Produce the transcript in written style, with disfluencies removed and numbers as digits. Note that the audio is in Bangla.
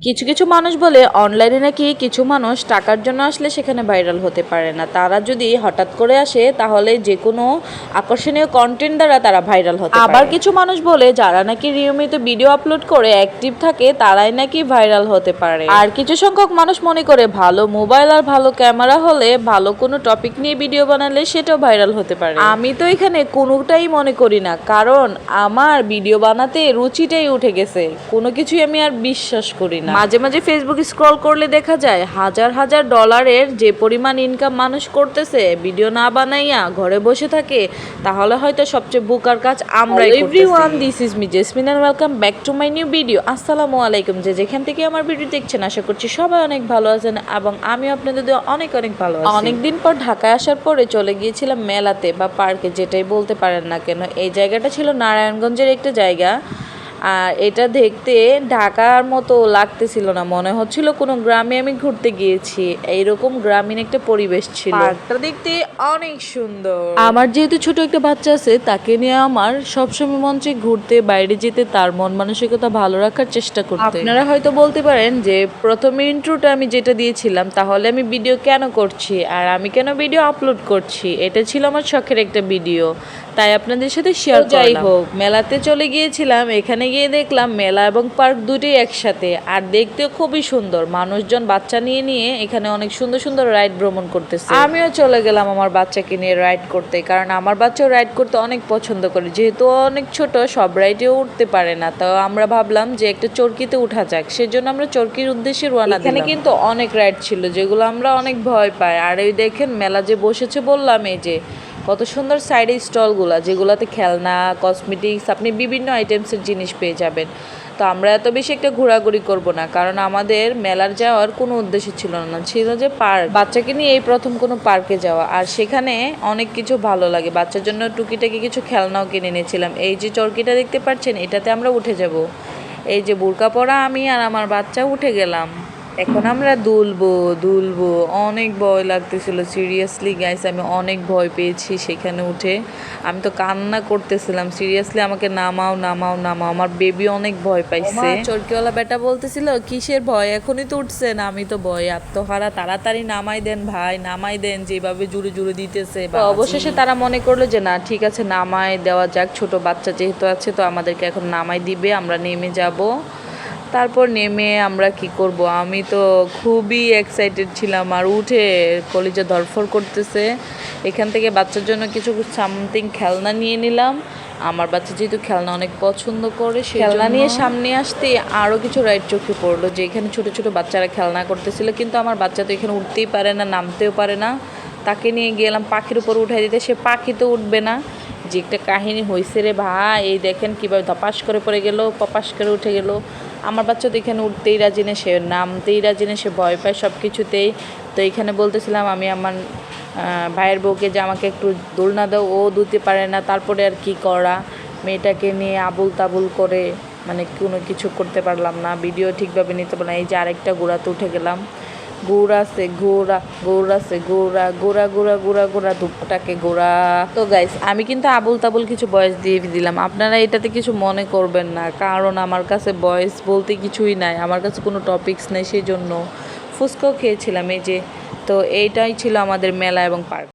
কিছু কিছু মানুষ বলে অনলাইনে নাকি কিছু মানুষ টাকার জন্য আসলে সেখানে ভাইরাল হতে পারে না। তারা যদি হঠাৎ করে আসে তাহলে যে কোনো আকর্ষণীয় কন্টেন্ট দ্বারা তারা ভাইরাল হতে পারে। আবার কিছু মানুষ বলে যারা নাকি নিয়মিত ভিডিও আপলোড করে অ্যাক্টিভ থাকে তারাই নাকি ভাইরাল হতে পারে। আর কিছু সংখ্যক মানুষ মনে করে ভালো মোবাইল আর ভালো ক্যামেরা হলে, ভালো কোনো টপিক নিয়ে ভিডিও বানালে সেটাও ভাইরাল হতে পারে। আমি তো এখানে কোনোটাই মনে করি না, কারণ আমার ভিডিও বানাতে রুচিটাই উঠে গেছে। কোনো কিছুই আমি আর বিশ্বাস করি না। মাঝে মাঝে ফেসবুক স্ক্রল করলে দেখা যায় হাজার হাজার ডলারের যে পরিমাণ ইনকাম মানুষ করতেছে ভিডিও না বানাইয়া ঘরে বসে থাকে, তাহলে হয়তো সবচেয়ে বোকার কাজ আমরাই করতেছি। Everyone, this is me Jasmin and welcome back to my new video. আসসালামু আলাইকুম। যেখান থেকে আমার ভিডিও দেখছেন আশা করছি সবাই অনেক ভালো আছেন এবং আমি আপনাদের অনেক অনেক ভালো আছি। অনেকদিন পর ঢাকায় আসার পরে চলে গিয়েছিলাম মেলাতে বা পার্কে, যেটাই বলতে পারেন না কেন। এই জায়গাটা ছিল নারায়ণগঞ্জের একটা জায়গা, আর এটা দেখতে ঢাকার মতো লাগতেছিল না, মনে হচ্ছিল কোনো গ্রামে আমি ঘুরতে গিয়েছি। এইরকম গ্রামীণ একটা পরিবেশ ছিল। পার্কটা দেখতে অনেক সুন্দর। আমার যেহেতু ছোট একটা বাচ্চা আছে, তাকে নিয়ে আমার সবসময় মন চাই ঘুরতে, বাইরে যেতে, তার মন মানসিকতা ভালো রাখার চেষ্টা করতে। আপনারা হয়তো বলতে পারেন যে প্রথমে ইন্ট্রোটা আমি যেটা দিয়েছিলাম, তাহলে আমি ভিডিও কেন করছি আর আমি কেন ভিডিও আপলোড করছি। এটা ছিল আমার শখের একটা ভিডিও, তাই আপনাদের সাথে শেয়ার করলাম। যাই হোক, মেলাতে চলে গিয়েছিলাম। এখানে গিয়ে দেখলাম মেলা এবং পার্ক দুটোই একসাথে, আর দেখতে খুবই সুন্দর। মানুষজন বাচ্চা নিয়ে নিয়ে এখানে অনেক সুন্দর সুন্দর রাইড ভ্রমণ করতেছে। আমিও চলে গেলাম আমার বাচ্চাকে নিয়ে রাইড করতে, কারণ আমার বাচ্চাও রাইড করতে অনেক পছন্দ করে। যেহেতু অনেক ছোট, সব রাইডেও উঠতে পারে না, তো আমরা ভাবলাম যে একটা চরকিতে উঠা যাক। সেজন্য আমরা চরকির উদ্দেশ্যে রওনা দিলাম। এখানে কিন্তু অনেক রাইড ছিল যেগুলো আমরা অনেক ভয় পাই। আর এই দেখেন মেলা যে বসেছে বললাম, এই যে কত সুন্দর সাইডে স্টলগুলা, যেগুলোতে খেলনা, কসমেটিক্স, আপনি বিভিন্ন আইটেমসের জিনিস পেয়ে যাবেন। তো আমরা এত বেশি একটা ঘোরাঘুরি করব না, কারণ আমাদের মেলার যাওয়ার কোনো উদ্দেশ্য ছিল না, ছিল যে পার্ক। বাচ্চাকে নিয়ে এই প্রথম কোনো পার্কে যাওয়া, আর সেখানে অনেক কিছু ভালো লাগে। বাচ্চার জন্য টুকিটাকি কিছু খেলনাও কিনে নিয়েছিলাম। এই যে চরকিটা দেখতে পাচ্ছেন, এটাতে আমরা উঠে যাব। এই যে বোরকা পরা আমি আর আমার বাচ্চা উঠে গেলাম। এখন আমরা দুলবো। অনেক ভয় লাগতেছিল, সিরিয়াসলি গাইস, আমি অনেক ভয় পেয়েছি সেখানে উঠে। আমি তো কান্না করতেছিলাম, সিরিয়াসলি আমাকে নামাও নামাও নামাও। আমার বেবি অনেক ভয় পাইছে। চরকিওয়ালা বেটা বলতেছিল কিসের ভয়, এখনই তো উঠছেন। আমি তো ভয় আত্মহারা, তাড়াতাড়ি নামাই দেন ভাই, নামাই দেন, যেভাবে জুড়ে জুড়ে দিতেছে। অবশেষে তারা মনে করলো যে না, ঠিক আছে, নামাই দেওয়া যাক। ছোট বাচ্চা যেহেতু আছে, তো আমাদেরকে এখন নামাই দিবে, আমরা নেমে যাব। তারপর নেমে আমরা কি করব, আমি তো খুবই এক্সাইটেড ছিলাম, আর উঠে কলিজা ধরফর করতেছে। এখান থেকে বাচ্চার জন্য কিছু সামথিং খেলনা নিয়ে নিলাম। আমার বাচ্চা যেহেতু খেলনা অনেক পছন্দ করে, সেই খেলনা নিয়ে সামনে আসতে আরও কিছু রাইড চোখে পড়লো, যে এখানে ছোট ছোট বাচ্চারা খেলনা করতেছিল। কিন্তু আমার বাচ্চা তো এখানে উঠতেই পারে না, নামতেও পারে না। তাকে নিয়ে গেলাম পাখির উপর উঠাই দিতে, সে পাখি তো উঠবে না। যে একটা কাহিনী হয়েছে রে ভাই, এই দেখেন কীভাবে ধপাস করে পড়ে গেল, পপাস করে উঠে গেল। আমার বাচ্চা তো এখানে উঠতেই রাজি না, সে নামতেই রাজি না, সে ভয় পায় সব কিছুতেই। তো এইখানে বলতেছিলাম আমি আমার ভাইয়ের বউকে যে আমাকে একটু দোলনা দাও, ও দুলতে পারে না। তারপরে আর কি করা, মেয়েটাকে নিয়ে আবুল তাবুল করে মানে কোনো কিছু করতে পারলাম না, ভিডিও ঠিকভাবে নিতে পারলাম। এই যে আরেকটা ঘোড়াতে উঠে গেলাম। ঘোড়াছে ঘোড়া ধূপটাকে ঘোড়া। তো গাইস, আমি কিন্তু আবুল তাবুল কিছু ভয়েস দিয়ে দিলাম, আপনারা এটাতে কিছু মনে করবেন না, কারণ আমার কাছে ভয়েস বলতে কিছুই নাই, আমার কাছে কোনো টপিকস নেই, সেই জন্য ফুচকাও খেয়েছিলাম এই যে। তো এইটাই ছিল আমাদের মেলা এবং পার্ক।